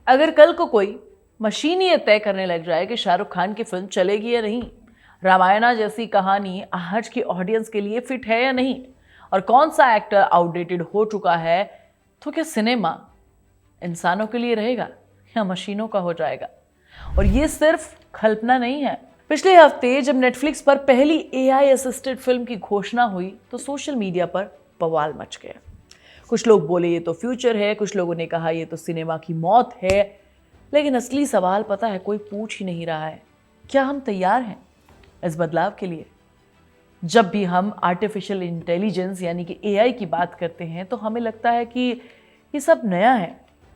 अगर कल को कोई मशीन ये तय करने लग जाए कि शाहरुख खान की फिल्म चलेगी या नहीं, रामायणा जैसी कहानी आज की ऑडियंस के लिए फिट है या नहीं, और कौन सा एक्टर आउटडेटेड हो चुका है, तो क्या सिनेमा इंसानों के लिए रहेगा या मशीनों का हो जाएगा? और ये सिर्फ कल्पना नहीं है। पिछले हफ्ते जब नेटफ्लिक्स पर पहली एआई असिस्टेड फिल्म की घोषणा हुई तो सोशल मीडिया पर बवाल मच गया। कुछ लोग बोले ये तो फ्यूचर है, कुछ लोगों ने कहा ये तो सिनेमा की मौत है। लेकिन असली सवाल पता है, कोई पूछ ही नहीं रहा है, क्या हम तैयार हैं इस बदलाव के लिए? जब भी हम आर्टिफिशियल इंटेलिजेंस यानी कि एआई की बात करते हैं तो हमें लगता है कि ये सब नया है,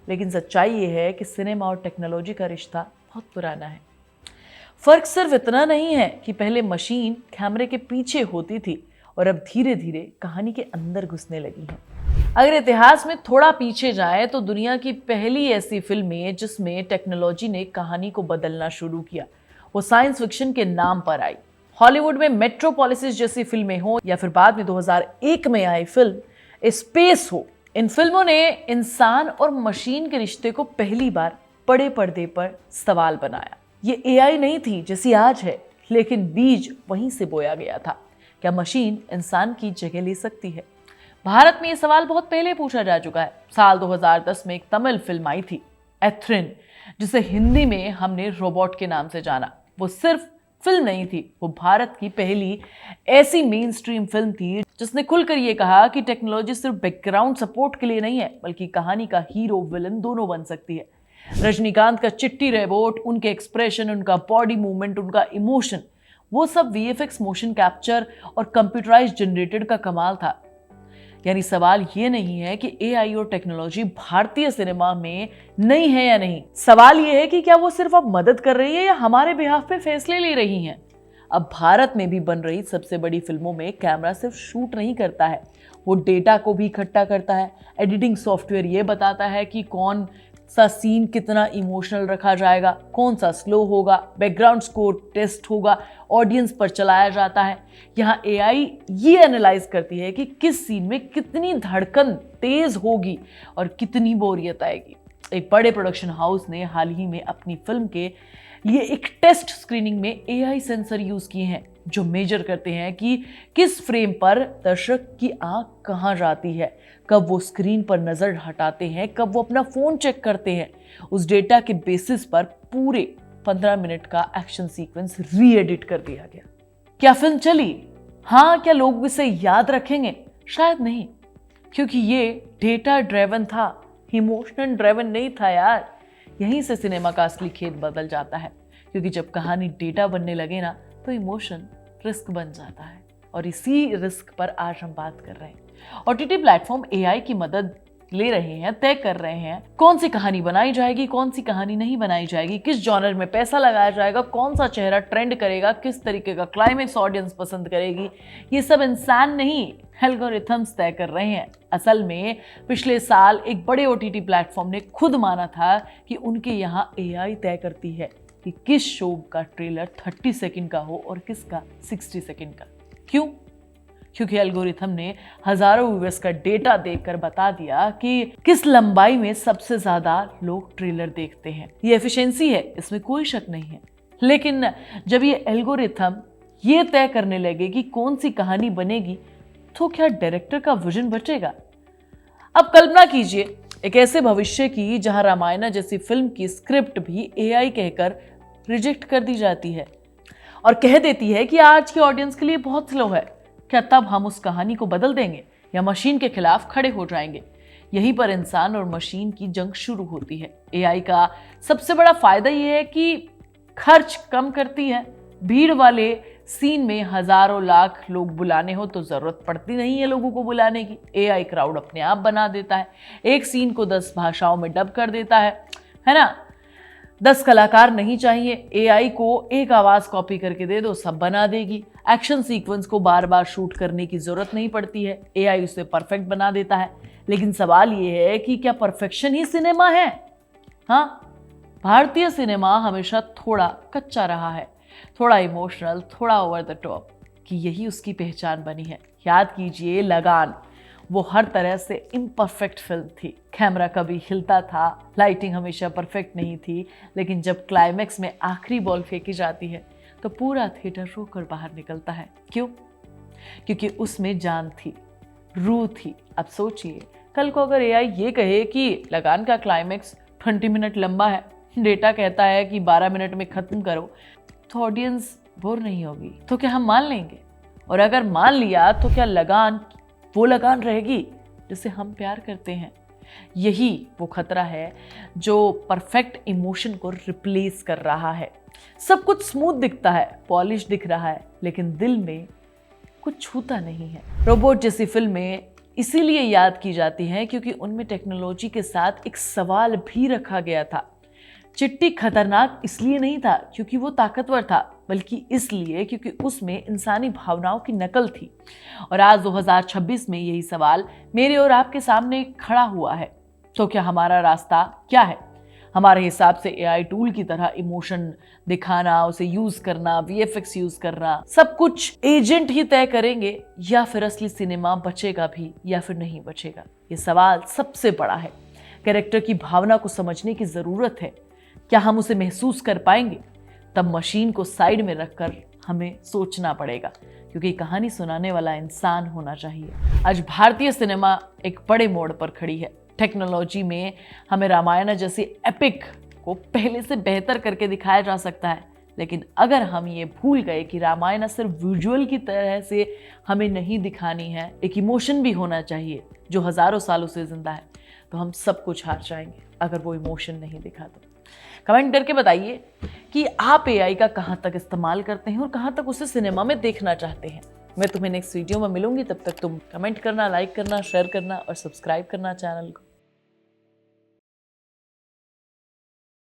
लेकिन सच्चाई ये है कि सिनेमा और टेक्नोलॉजी का रिश्ता बहुत पुराना है। फर्क सिर्फ इतना नहीं है कि पहले मशीन कैमरे के पीछे होती थी और अब धीरे धीरे कहानी के अंदर घुसने लगी है। अगर इतिहास में थोड़ा पीछे जाए तो दुनिया की पहली ऐसी फिल्में जिसमें टेक्नोलॉजी ने कहानी को बदलना शुरू किया, वो साइंस फिक्शन के नाम पर आई। हॉलीवुड में मेट्रोपोलिस जैसी फिल्में हो या फिर बाद में 2001 में आई फिल्म स्पेस हो, इन फिल्मों ने इंसान और मशीन के रिश्ते को पहली बार बड़े पर्दे पर सवाल बनाया। ये एआई नहीं थी जैसी आज है, लेकिन बीज वहीं से बोया गया था। क्या मशीन इंसान की जगह ले सकती है? भारत में ये सवाल बहुत पहले पूछा जा चुका है। साल 2010 में एक तमिल फिल्म आई थी एथ्रिन, जिसे हिंदी में हमने रोबोट के नाम से जाना। वो सिर्फ फिल्म नहीं थी, वो भारत की पहली ऐसी मेन स्ट्रीम फिल्म थी जिसने खुलकर ये कहा कि टेक्नोलॉजी सिर्फ बैकग्राउंड सपोर्ट के लिए नहीं है, बल्कि कहानी का हीरो विलन दोनों बन सकती है। रजनीकांत का चिट्टी रोबोट, उनके एक्सप्रेशन, उनका बॉडी मूवमेंट, उनका इमोशन, वो सब वीएफएक्स, मोशन कैप्चर और कंप्यूटराइज्ड जनरेटेड का कमाल था। यानी सवाल ये नहीं है कि एआई और टेक्नोलॉजी भारतीय सिनेमा में नहीं है या नहीं, सवाल ये है कि क्या वो सिर्फ अब मदद कर रही है या हमारे बिहाफ पे फैसले ले रही हैं। अब भारत में भी बन रही सबसे बड़ी फिल्मों में कैमरा सिर्फ शूट नहीं करता है, वो डेटा को भी इकट्ठा करता है। एडिटिंग सॉफ्टवेयर ये बताता है कि कौन सा सीन कितना इमोशनल रखा जाएगा, कौन सा स्लो होगा, बैकग्राउंड स्कोर टेस्ट होगा, ऑडियंस पर चलाया जाता है। यहाँ एआई ये एनालाइज करती है कि किस सीन में कितनी धड़कन तेज होगी और कितनी बोरियत आएगी। एक बड़े प्रोडक्शन हाउस ने हाल ही में अपनी फिल्म के लिए एक टेस्ट स्क्रीनिंग में एआई सेंसर यूज किए हैं, जो मेजर करते हैं कि किस फ्रेम पर दर्शक की आंख कहाँ जाती है, कब वो स्क्रीन पर नजर हटाते हैं, कब वो अपना फोन चेक करते हैं। उस डेटा के बेसिस पर पूरे 15 मिनट का एक्शन सीक्वेंस री एडिट कर दिया गया। क्या फिल्म चली? हाँ। क्या लोग इसे याद रखेंगे? शायद नहीं, क्योंकि ये डेटा ड्राइवन था, इमोशनल ड्राइवन नहीं था यार। यहीं से सिनेमा का असली खेल बदल जाता है, क्योंकि जब कहानी डेटा बनने लगे ना तो इमोशन रिस्क बन जाता है। और इसी रिस्क पर आज हम बात कर रहे हैं। ओटीटी प्लेटफॉर्म एआई की मदद ले रहे हैं, तय कर रहे हैं कौन सी कहानी बनाई जाएगी, कौन सी कहानी नहीं बनाई जाएगी, किस जॉनर में पैसा लगाया जाएगा, कौन सा चेहरा ट्रेंड करेगा, किस तरीके का क्लाइमेक्स ऑडियंस पसंद करेगी। ये सब इंसान नहीं, एल्गोरिथम्स तय कर रहे हैं। असल में पिछले साल एक बड़े ओटीटी प्लेटफॉर्म ने खुद माना था कि उनके यहाँ एआई तय करती है कि किस शो का ट्रेलर 30 सेकंड का हो और किसका 60 सेकंड का। क्यों? क्योंकि एल्गोरिथम ने हजारों व्यूअर्स का डेटा देखकर बता दिया कि किस लंबाई में सबसे ज्यादा लोग ट्रेलर देखते हैं। ये एफिशिएंसी है, इसमें कोई शक नहीं है। लेकिन जब ये एल्गोरिथम ये तय करने लगे कि कौन सी कहानी बनेगी, तो क्या डायरेक्टर का विजन बचेगा? अब कल्पना कीजिए एक ऐसे भविष्य की जहां रामायणा जैसी फिल्म की स्क्रिप्ट भी एआई कहकर रिजेक्ट कर दी जाती है और कह देती है कि आज की ऑडियंस के लिए बहुत स्लो है। क्या तब हम उस कहानी को बदल देंगे या मशीन के खिलाफ खड़े हो जाएंगे? यहीं पर इंसान और मशीन की जंग शुरू होती है। एआई का सबसे बड़ा फायदा यह है कि खर्च कम करती है। भीड़ वाले सीन में हजारों लाख लोग बुलाने हो तो जरूरत पड़ती नहीं है लोगों को बुलाने की। एआई क्राउड अपने आप बना देता है, एक सीन को 10 भाषाओं में डब कर देता है ना। 10 कलाकार नहीं चाहिए, एआई को एक आवाज कॉपी करके दे दो, सब बना देगी। एक्शन सीक्वेंस को बार बार शूट करने की जरूरत नहीं पड़ती है, एआई उसे परफेक्ट बना देता है। लेकिन सवाल ये है कि क्या परफेक्शन ही सिनेमा है? हाँ, भारतीय सिनेमा हमेशा थोड़ा कच्चा रहा है, थोड़ा इमोशनल, थोड़ा ओवर द टॉप, कि यही उसकी पहचान बनी है। याद कीजिए लगान, वो हर तरह से इम्परफेक्ट फिल्म थी। कैमरा कभी हिलता था, लाइटिंग हमेशा परफेक्ट नहीं थी, लेकिन जब क्लाइमैक्स में आखिरी बॉल फेंकी जाती है तो पूरा थिएटर रोकर बाहर निकलता है। क्यों? क्योंकि उसमें जान थी, रूह थी। अब सोचिए, कल को अगर एआई ये कहे कि लगान का क्लाइमैक्स 20 मिनट लंबा है, डेटा कहता है कि 12 मिनट में खत्म करो, तो ऑडियंस बोर नहीं होगी? तो क्या हम मान लेंगे? और अगर मान लिया तो क्या लगान वो लगान रहेगी जिसे हम प्यार करते हैं? यही वो खतरा है जो परफेक्ट इमोशन को रिप्लेस कर रहा है। सब कुछ स्मूथ दिखता है, पॉलिश दिख रहा है, लेकिन दिल में कुछ छूता नहीं है। रोबोट जैसी फिल्में इसीलिए याद की जाती हैं क्योंकि उनमें टेक्नोलॉजी के साथ एक सवाल भी रखा गया था। चिट्टी खतरनाक इसलिए नहीं था क्योंकि वो ताकतवर था, बल्कि इसलिए क्योंकि उसमें इंसानी भावनाओं की नकल थी। और आज 2026 में यही सवाल मेरे और आपके सामने खड़ा हुआ है। तो क्या हमारा रास्ता क्या है? हमारे हिसाब से एआई टूल की तरह इमोशन दिखाना, उसे यूज करना, वीएफएक्स यूज करना, सब कुछ एजेंट ही तय करेंगे, या फिर असली सिनेमा बचेगा भी या फिर नहीं बचेगा? ये सवाल सबसे बड़ा है। कैरेक्टर की भावना को समझने की जरूरत है। क्या हम उसे महसूस कर पाएंगे? तब मशीन को साइड में रखकर हमें सोचना पड़ेगा, क्योंकि कहानी सुनाने वाला इंसान होना चाहिए। आज भारतीय सिनेमा एक बड़े मोड़ पर खड़ी है। टेक्नोलॉजी में हमें रामायण जैसी एपिक को पहले से बेहतर करके दिखाया जा सकता है, लेकिन अगर हम ये भूल गए कि रामायण सिर्फ विजुअल की तरह से हमें नहीं दिखानी है, एक इमोशन भी होना चाहिए जो हजारों सालों से जिंदा है, तो हम सब कुछ हार जाएंगे अगर वो इमोशन नहीं दिखा तो। कमेंट करके बताइए कि आप एआई का कहाँ तक इस्तेमाल करते हैं और कहाँ तक उसे सिनेमा में देखना चाहते हैं। मैं तुम्हें नेक्स्ट वीडियो में मिलूंगी, तब तक तुम कमेंट करना, लाइक करना, शेयर करना और सब्सक्राइब करना चैनल को।